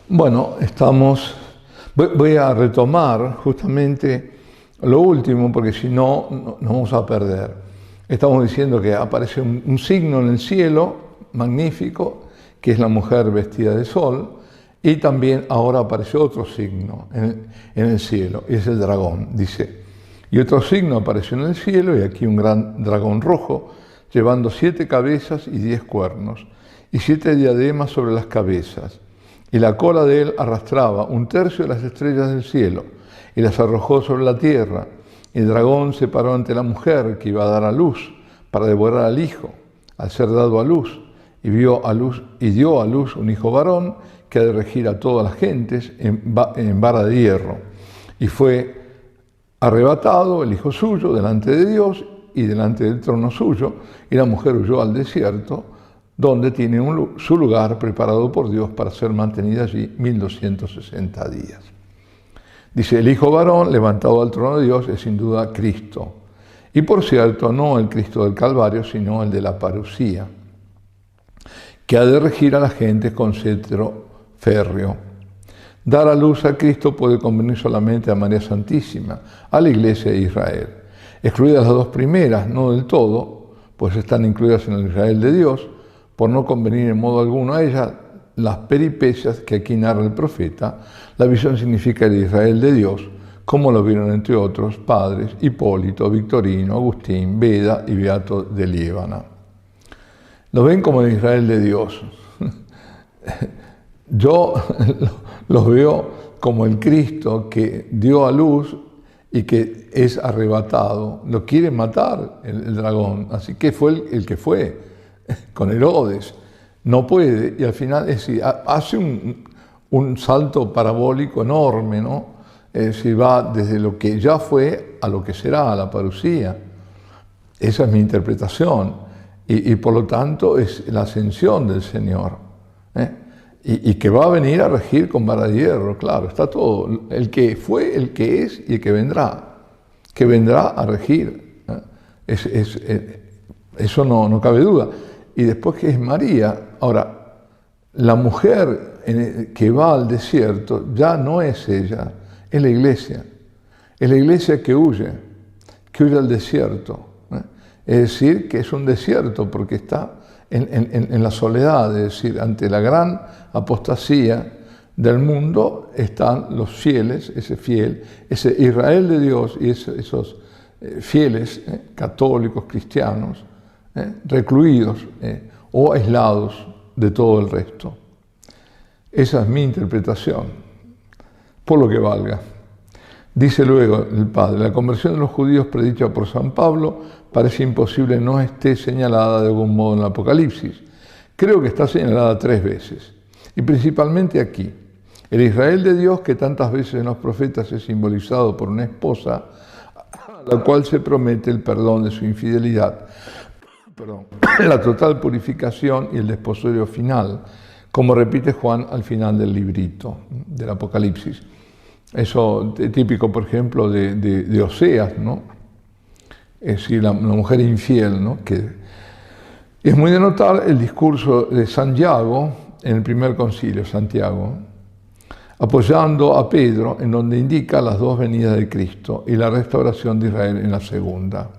Bueno, voy a retomar justamente lo último, porque si no, nos vamos a perder. Estamos diciendo que aparece un signo en el cielo magnífico, que es la mujer vestida de sol, y también ahora aparece otro signo en el cielo, y es el dragón, dice. Y otro signo apareció en el cielo, y aquí un gran dragón rojo, llevando 7 cabezas y 10 cuernos, y 7 diademas sobre las cabezas. Y la cola de él arrastraba 1/3 de las estrellas del cielo, y las arrojó sobre la tierra. Y el dragón se paró ante la mujer que iba a dar a luz, para devorar al hijo, al ser dado a luz, y dio a luz un hijo varón, que ha de regir a todas las gentes en vara de hierro. Y fue arrebatado el hijo suyo delante de Dios y delante del trono suyo, y la mujer huyó al desierto, donde tiene su lugar preparado por Dios para ser mantenida allí 1260 días. Dice, el hijo varón levantado al trono de Dios es sin duda Cristo. Y por cierto, no el Cristo del Calvario, sino el de la parusía, que ha de regir a la gente con cetro férreo. Dar a luz a Cristo puede convenir solamente a María Santísima, a la Iglesia de Israel. Excluidas las 2 primeras, no del todo, pues están incluidas en el Israel de Dios, por no convenir en modo alguno a ella las peripecias que aquí narra el profeta. La visión significa el Israel de Dios, como lo vieron entre otros padres Hipólito, Victorino, Agustín, Beda y Beato de Liébana. Lo ven como el Israel de Dios. Yo los veo como el Cristo que dio a luz y que es arrebatado. Lo quiere matar el dragón, así que fue el que fue con Herodes. No puede, y al final hace un salto parabólico enorme, ¿no? Es decir, va desde lo que ya fue a lo que será, a la parusía. Esa es mi interpretación. Y por lo tanto es la ascensión del Señor. Y que va a venir a regir con vara de hierro, claro, está todo. El que fue, el que es y el que vendrá a regir. Eso no cabe duda. Y después que es María. Ahora, la mujer que va al desierto ya no es ella, es la iglesia. Es la iglesia que huye al desierto. Es decir, que es un desierto porque está en la soledad, es decir, ante la gran apostasía del mundo están los fieles, ese Israel de Dios y esos fieles católicos, cristianos, recluidos o aislados de todo el resto. Esa es mi interpretación, por lo que valga. Dice luego el padre, la conversión de los judíos predicha por San Pablo parece imposible no esté señalada de algún modo en el Apocalipsis. Creo que está señalada 3 veces, y principalmente aquí. El Israel de Dios, que tantas veces en los profetas es simbolizado por una esposa, a la cual se promete el perdón de su infidelidad, la total purificación y el desposorio final, como repite Juan al final del librito del Apocalipsis. Eso típico, por ejemplo, de Oseas, ¿no? Es decir, la mujer infiel, ¿no? Que es muy de notar el discurso de Santiago en el primer concilio, Santiago, apoyando a Pedro en donde indica las 2 venidas de Cristo y la restauración de Israel en la segunda.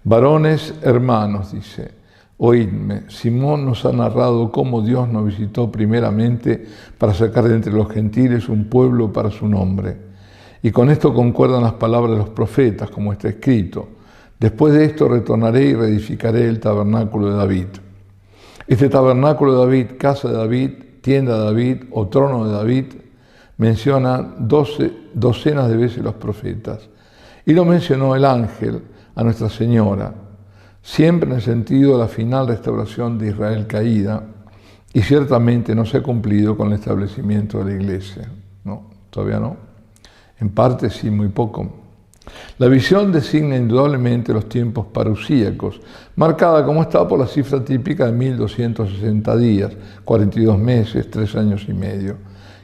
Varones hermanos, dice, oídme, Simón nos ha narrado cómo Dios nos visitó primeramente para sacar de entre los gentiles un pueblo para su nombre. Y con esto concuerdan las palabras de los profetas, como está escrito. Después de esto retornaré y reedificaré el tabernáculo de David. Este tabernáculo de David, casa de David, tienda de David o trono de David, menciona 12 docenas de veces los profetas. Y lo mencionó el ángel a Nuestra Señora, siempre en el sentido de la final restauración de Israel caída, y ciertamente no se ha cumplido con el establecimiento de la Iglesia. No, todavía no. En parte sí, muy poco. La visión designa indudablemente los tiempos parusíacos, marcada como está por la cifra típica de 1260 días, 42 meses, 3 años y medio,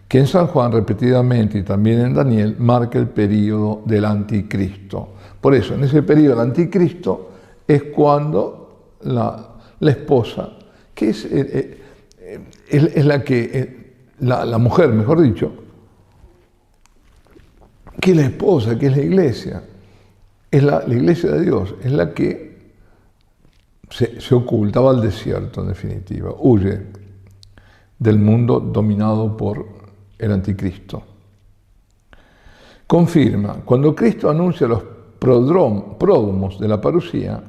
que en San Juan repetidamente y también en Daniel marca el período del anticristo. Por eso, en ese periodo del anticristo es cuando la esposa, que es la que la mujer, mejor dicho, que es la esposa, que es la iglesia. Es la iglesia de Dios, es la que se oculta, va al desierto en definitiva, huye del mundo dominado por el anticristo. Confirma, cuando Cristo anuncia los pródromos de la parusía,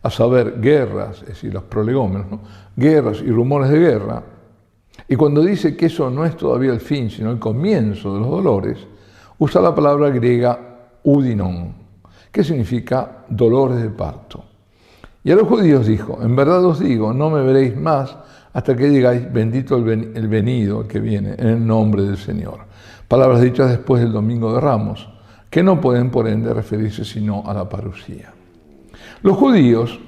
a saber, guerras, es decir, los prolegómenos, ¿no? Guerras y rumores de guerra, y cuando dice que eso no es todavía el fin, sino el comienzo de los dolores, usa la palabra griega udinon, que significa dolores de parto. Y a los judíos dijo, en verdad os digo, no me veréis más hasta que digáis, bendito el venido, el que viene, en el nombre del Señor. Palabras dichas después del Domingo de Ramos, que no pueden por ende referirse sino a la parusía. Los judíos,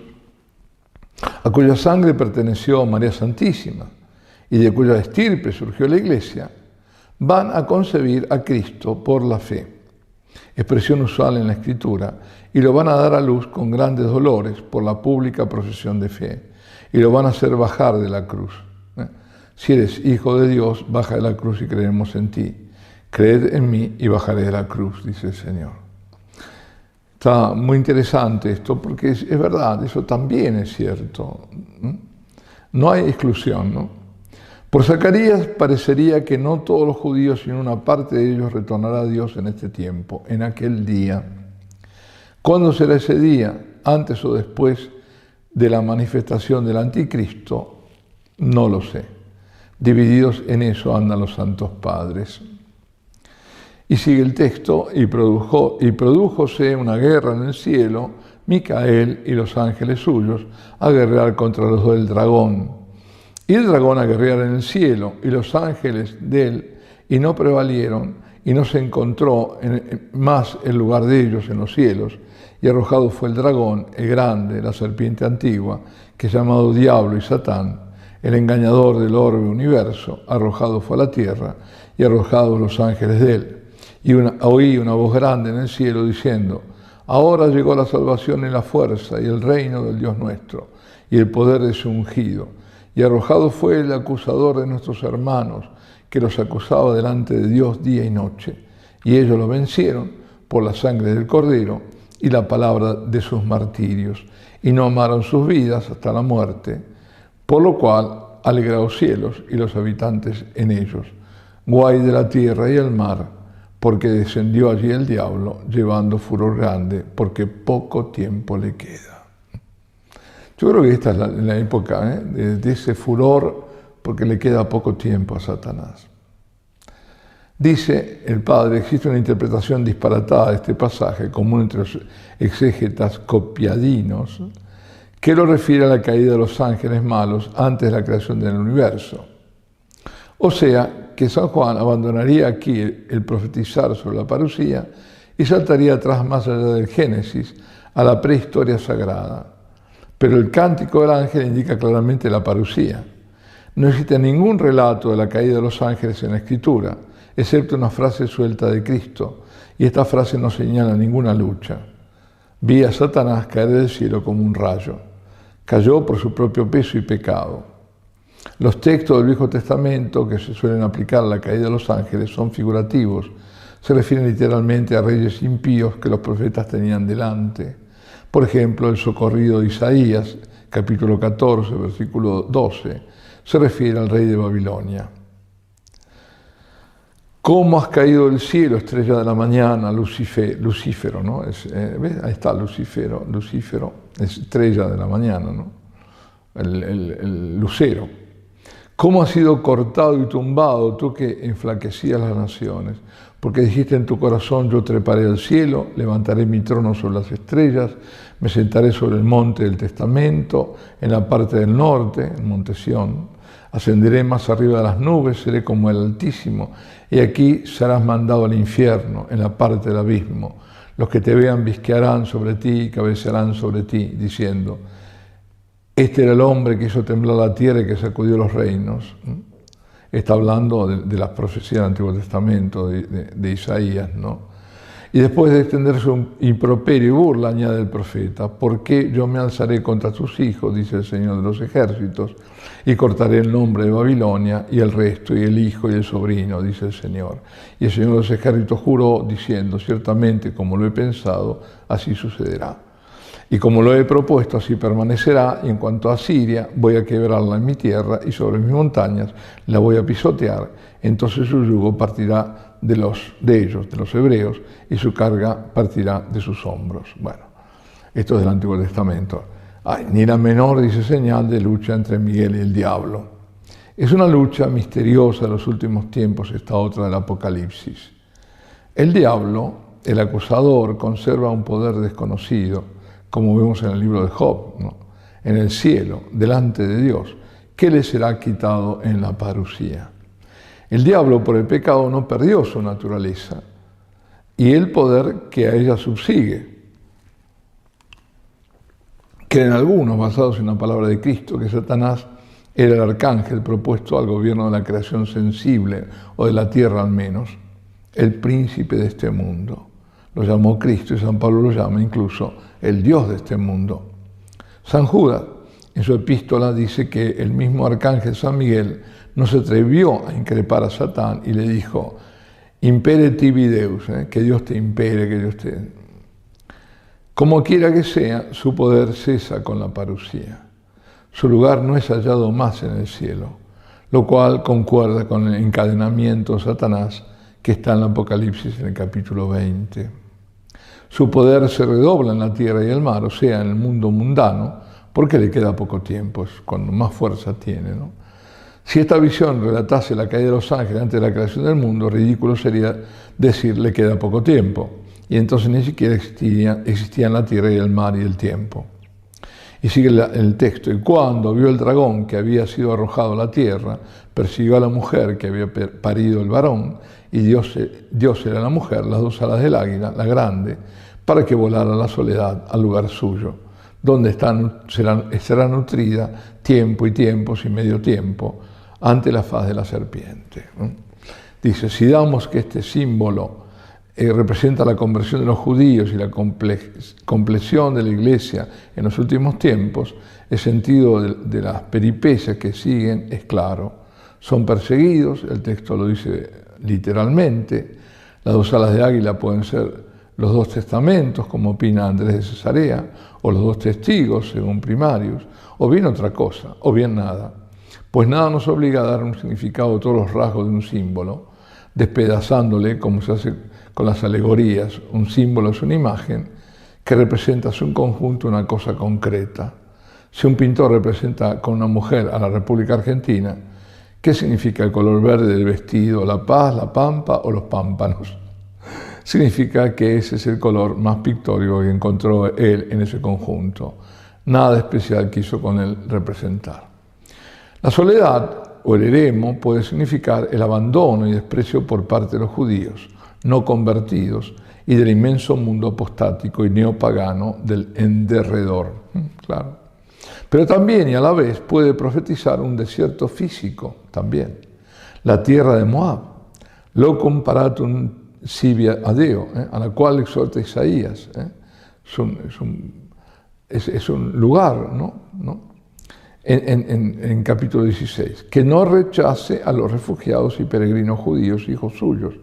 a cuya sangre perteneció María Santísima y de cuya estirpe surgió la Iglesia, van a concebir a Cristo por la fe, expresión usual en la Escritura, y lo van a dar a luz con grandes dolores por la pública procesión de fe, y lo van a hacer bajar de la cruz. Si eres hijo de Dios, baja de la cruz y creemos en ti. Creed en mí y bajaré de la cruz, dice el Señor. Está muy interesante esto, porque es verdad, eso también es cierto. No hay exclusión, ¿no? Por Zacarías parecería que no todos los judíos, sino una parte de ellos retornará a Dios en este tiempo, en aquel día. ¿Cuándo será ese día? ¿Antes o después de la manifestación del anticristo? No lo sé. Divididos en eso andan los santos padres. Y sigue el texto, y prodújose una guerra en el cielo, Micael y los ángeles suyos, a guerrear contra los del dragón. Y el dragón a guerrear en el cielo, y los ángeles de él, y no prevalieron, y no se encontró más el lugar de ellos en los cielos, y arrojado fue el dragón, el grande, la serpiente antigua, que es llamado Diablo y Satán, el engañador del orbe universo, arrojado fue a la tierra, y arrojados los ángeles de él. Y oí una voz grande en el cielo diciendo, ahora llegó la salvación y la fuerza y el reino del Dios nuestro, y el poder de su ungido. Y arrojado fue el acusador de nuestros hermanos, que los acusaba delante de Dios día y noche. Y ellos lo vencieron por la sangre del Cordero y la palabra de sus martirios, y no amaron sus vidas hasta la muerte, por lo cual alegraos cielos y los habitantes en ellos. Guay de la tierra y el mar, porque descendió allí el diablo, llevando furor grande, porque poco tiempo le queda. Yo creo que esta es la época de ese furor, porque le queda poco tiempo a Satanás. Dice el padre, existe una interpretación disparatada de este pasaje, común entre los exégetas copiadinos, que lo refiere a la caída de los ángeles malos antes de la creación del universo. O sea, que San Juan abandonaría aquí el profetizar sobre la parusía y saltaría atrás más allá del Génesis a la prehistoria sagrada. Pero el cántico del ángel indica claramente la parusía. No existe ningún relato de la caída de los ángeles en la Escritura, excepto una frase suelta de Cristo, y esta frase no señala ninguna lucha. Vi a Satanás caer del cielo como un rayo. Cayó por su propio peso y pecado. Los textos del Viejo Testamento que se suelen aplicar a la caída de los ángeles son figurativos. Se refieren literalmente a reyes impíos que los profetas tenían delante. Por ejemplo, el socorrido de Isaías, capítulo 14, versículo 12, se refiere al rey de Babilonia. ¿Cómo has caído del cielo, estrella de la mañana, Lucífero, ¿no? ¿Ves? Ahí está Lucífero, estrella de la mañana, ¿no? El lucero. ¿Cómo has sido cortado y tumbado tú que enflaquecías las naciones? Porque dijiste en tu corazón, yo treparé al cielo, levantaré mi trono sobre las estrellas, me sentaré sobre el monte del testamento, en la parte del norte, el monte Sión. Ascenderé más arriba de las nubes, seré como el Altísimo, y aquí serás mandado al infierno, en la parte del abismo. Los que te vean visquearán sobre ti y cabecearán sobre ti, diciendo, este era el hombre que hizo temblar la tierra y que sacudió los reinos. Está hablando de las profecías del Antiguo Testamento, de Isaías, ¿no? Y después de extender su improperio y burla, añade el profeta, ¿por qué yo me alzaré contra tus hijos? Dice el Señor de los ejércitos, Y cortaré el nombre de Babilonia y el resto, y el hijo y el sobrino, dice el Señor. Y el Señor de los ejércitos juró, diciendo, ciertamente como lo he pensado, así sucederá. Y como lo he propuesto, así permanecerá, y en cuanto a Siria, voy a quebrarla en mi tierra, y sobre mis montañas la voy a pisotear. Entonces su yugo partirá de ellos, de los hebreos, y su carga partirá de sus hombros. Bueno, esto es del Antiguo Testamento. Ni la menor, dice, señal de lucha entre Miguel y el diablo. Es una lucha misteriosa de los últimos tiempos, esta otra del Apocalipsis. El diablo, el acusador, conserva un poder desconocido, como vemos en el libro de Job, ¿no? En el cielo, delante de Dios, que le será quitado en la parusía. El diablo, por el pecado, no perdió su naturaleza y el poder que a ella subsigue. Creen algunos, basados en la palabra de Cristo, que Satanás era el arcángel propuesto al gobierno de la creación sensible, o de la tierra al menos, el príncipe de este mundo. Lo llamó Cristo y San Pablo lo llama incluso el Dios de este mundo. San Judas, en su epístola, dice que el mismo arcángel San Miguel no se atrevió a increpar a Satán y le dijo, impere tibi Deus, que Dios te impere, que Dios te... Como quiera que sea, su poder cesa con la parusía. Su lugar no es hallado más en el cielo, lo cual concuerda con el encadenamiento de Satanás que está en el Apocalipsis en el capítulo 20. Su poder se redobla en la tierra y el mar, o sea, en el mundo mundano, porque le queda poco tiempo, es cuando más fuerza tiene, ¿no? Si esta visión relatase la caída de los ángeles antes de la creación del mundo, ridículo sería decir le queda poco tiempo. Y entonces ni siquiera existían la tierra y el mar y el tiempo. Y sigue el texto. Y cuando vio el dragón que había sido arrojado a la tierra, persiguió a la mujer que había parido el varón, y Dios era la mujer, las dos alas del águila, la grande, para que volara la soledad al lugar suyo, donde será nutrida tiempo y tiempos y medio tiempo, ante la faz de la serpiente. Dice, si damos que este símbolo representa la conversión de los judíos y la compleción de la Iglesia en los últimos tiempos, el sentido de las peripecias que siguen es claro. Son perseguidos, el texto lo dice literalmente, las dos alas de águila pueden ser los dos testamentos, como opina Andrés de Cesarea, o los dos testigos, según Primarius, o bien otra cosa, o bien nada. Pues nada nos obliga a dar un significado a todos los rasgos de un símbolo, despedazándole, como se hace con las alegorías. Un símbolo es una imagen que representa su conjunto una cosa concreta. Si un pintor representa con una mujer a la República Argentina, ¿qué significa el color verde del vestido, la paz, la pampa o los pámpanos? Significa que ese es el color más pictórico que encontró él en ese conjunto. Nada especial quiso con él representar. La soledad o el eremo puede significar el abandono y desprecio por parte de los judíos no convertidos y del inmenso mundo apostático y neopagano del en derredor. Claro. Pero también y a la vez puede profetizar un desierto físico también. La tierra de Moab, lo comparatum sibia adeo, a la cual exhorta Isaías. Es un lugar, ¿no? En capítulo 16, que no rechace a los refugiados y peregrinos judíos, hijos suyos,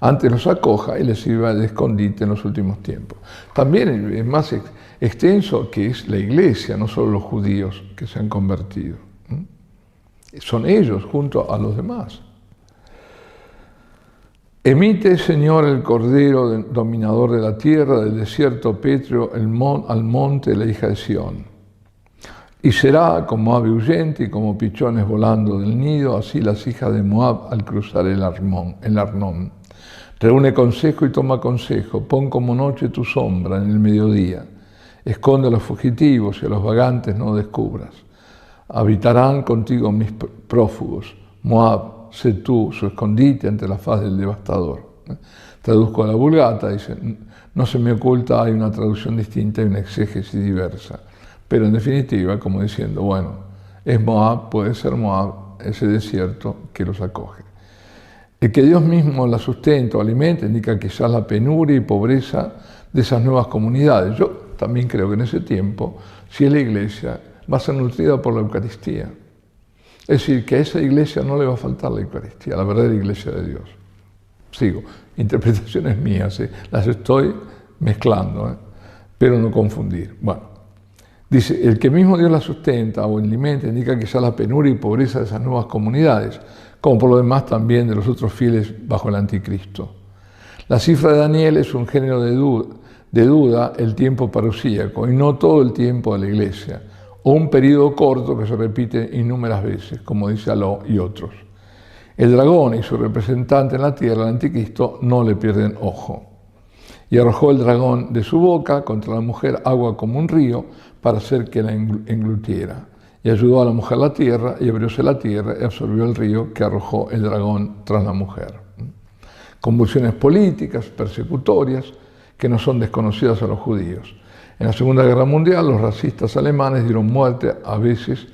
antes los acoja y les sirva de escondite en los últimos tiempos. También es más extenso que es la Iglesia, no solo los judíos que se han convertido. Son ellos junto a los demás. Emite, Señor, el Cordero dominador de la tierra, del desierto pétreo al monte de la hija de Sión. Y será como ave huyente y como pichones volando del nido, así las hijas de Moab al cruzar el Arnón. Reúne consejo y toma consejo, pon como noche tu sombra en el mediodía, esconde a los fugitivos y a los vagantes no descubras. Habitarán contigo mis prófugos, Moab, sé tú su escondite ante la faz del devastador. Traduzco a la Vulgata, dice, no se me oculta, hay una traducción distinta y una exégesis diversa. Pero en definitiva, como diciendo, bueno, es Moab, puede ser Moab, ese desierto que los acoge. El que Dios mismo la sustenta o alimenta indica quizás la penuria y pobreza de esas nuevas comunidades. Yo también creo que en ese tiempo, si es la Iglesia, va a ser nutrida por la Eucaristía. Es decir, que a esa iglesia no le va a faltar la Eucaristía, la verdadera iglesia de Dios. Sigo, interpretaciones mías, las estoy mezclando, pero no confundir. Bueno, dice, el que mismo Dios la sustenta o alimenta indica quizá la penuria y pobreza de esas nuevas comunidades, como por lo demás también de los otros fieles bajo el anticristo. La cifra de Daniel es un género de duda el tiempo parusíaco y no todo el tiempo de la iglesia, o un periodo corto que se repite innumerables veces, como dice Aló y otros. El dragón y su representante en la tierra, el anticristo, no le pierden ojo. Y arrojó el dragón de su boca contra la mujer agua como un río para hacer que la englutiera. Y ayudó a la mujer la tierra, y abrióse la tierra y absorbió el río que arrojó el dragón tras la mujer. Convulsiones políticas, persecutorias, que no son desconocidas a los judíos. En la Segunda Guerra Mundial, los racistas alemanes dieron muerte, a veces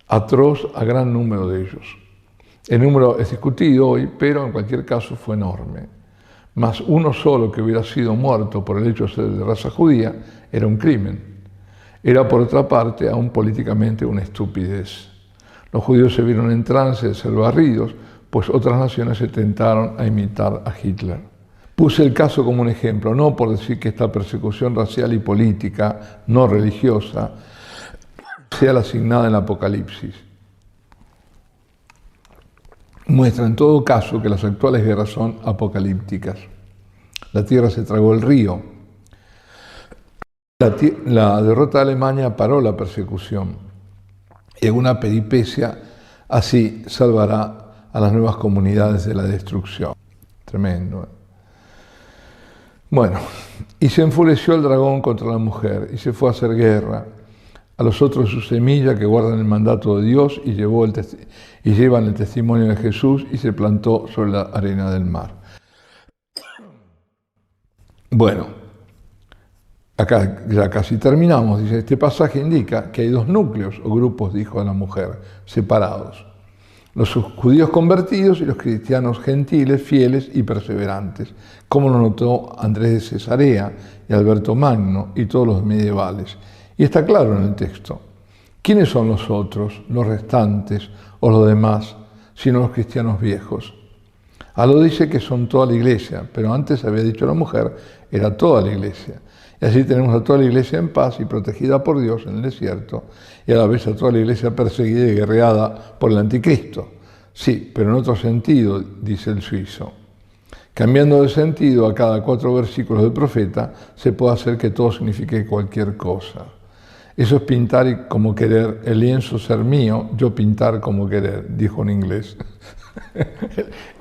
atroz, a gran número de ellos. El número es discutido hoy, pero en cualquier caso fue enorme. Mas uno solo que hubiera sido muerto por el hecho de ser de raza judía era un crimen. Era, por otra parte, aún políticamente una estupidez. Los judíos se vieron en trance de ser barridos, pues otras naciones se tentaron a imitar a Hitler. Puse el caso como un ejemplo, no por decir que esta persecución racial y política, no religiosa, sea la asignada en el Apocalipsis. Muestra en todo caso que las actuales guerras son apocalípticas. La tierra se tragó el río. La derrota de Alemania paró la persecución y alguna peripecia así salvará a las nuevas comunidades de la destrucción. Tremendo. Bueno, y se enfureció el dragón contra la mujer y se fue a hacer guerra a los otros de su semilla que guardan el mandato de Dios y llevan el testimonio de Jesús y se plantó sobre la arena del mar. Bueno, acá ya casi terminamos. Dice, este pasaje indica que hay dos núcleos o grupos de hijos de la mujer separados. Los judíos convertidos y los cristianos gentiles, fieles y perseverantes, como lo notó Andrés de Cesarea y Alberto Magno y todos los medievales. Y está claro en el texto. ¿Quiénes son los otros, los restantes o los demás, sino los cristianos viejos? Aló dice que son toda la iglesia, pero antes había dicho la mujer, era toda la iglesia. Y así tenemos a toda la iglesia en paz y protegida por Dios en el desierto, y a la vez a toda la iglesia perseguida y guerreada por el anticristo. Sí, pero en otro sentido, dice el suizo. Cambiando de sentido a cada 4 versículos del profeta, se puede hacer que todo signifique cualquier cosa. Eso es pintar como querer, el lienzo ser mío, yo pintar como querer, dijo en inglés.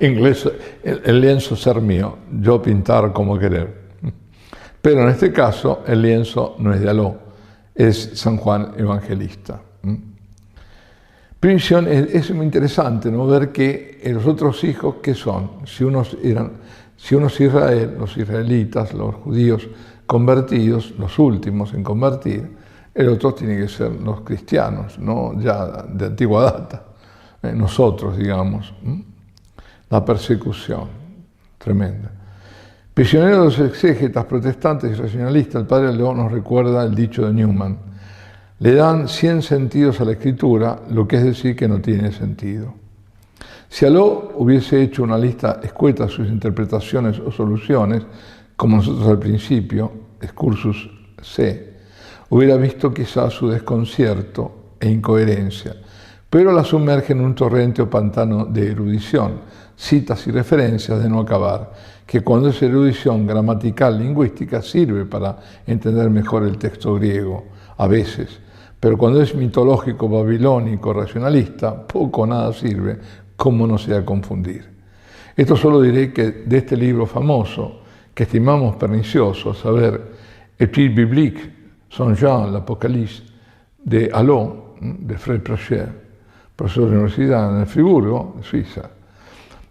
El lienzo ser mío, yo pintar como querer. Pero en este caso, el lienzo no es de Aló, es San Juan Evangelista. Prisión es muy interesante, ¿no? Ver que los otros hijos, ¿qué son? Si uno es Israel, los israelitas, los judíos convertidos, los últimos en convertir, el otro tiene que ser los cristianos, ¿no? Ya de antigua data, nosotros, digamos. La persecución, tremenda. Prisionero de los exégetas, protestantes y racionalistas, el padre León nos recuerda el dicho de Newman. Le dan 100 sentidos a la escritura, lo que es decir que no tiene sentido. Si Aló hubiese hecho una lista escueta de sus interpretaciones o soluciones, como nosotros al principio, excursus C, hubiera visto quizás su desconcierto e incoherencia, pero la sumerge en un torrente o pantano de erudición, citas y referencias de no acabar, que cuando es erudición gramatical, lingüística, sirve para entender mejor el texto griego, a veces, pero cuando es mitológico, babilónico, racionalista, poco o nada sirve, como no sea confundir. Esto solo diré que de este libro famoso, que estimamos pernicioso, a saber, Études bibliques, Saint Jean, l'Apocalypse, de Aló, de Fred Pracher, profesor de la Universidad en Friburgo, Suiza,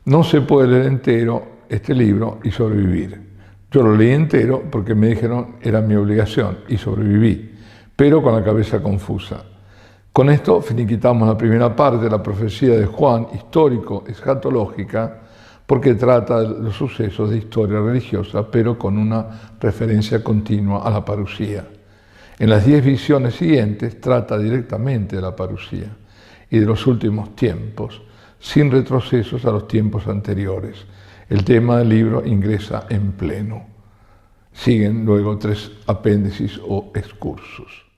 no se puede leer entero este libro y sobrevivir. Yo lo leí entero porque me dijeron era mi obligación y sobreviví, pero con la cabeza confusa. Con esto finiquitamos la primera parte de la profecía de Juan, histórico-escatológica, porque trata de los sucesos de historia religiosa, pero con una referencia continua a la parusía. En las 10 visiones siguientes trata directamente de la parusía. y de los últimos tiempos, sin retrocesos a los tiempos anteriores. El tema del libro ingresa en pleno. Siguen luego 3 apéndices o excursus.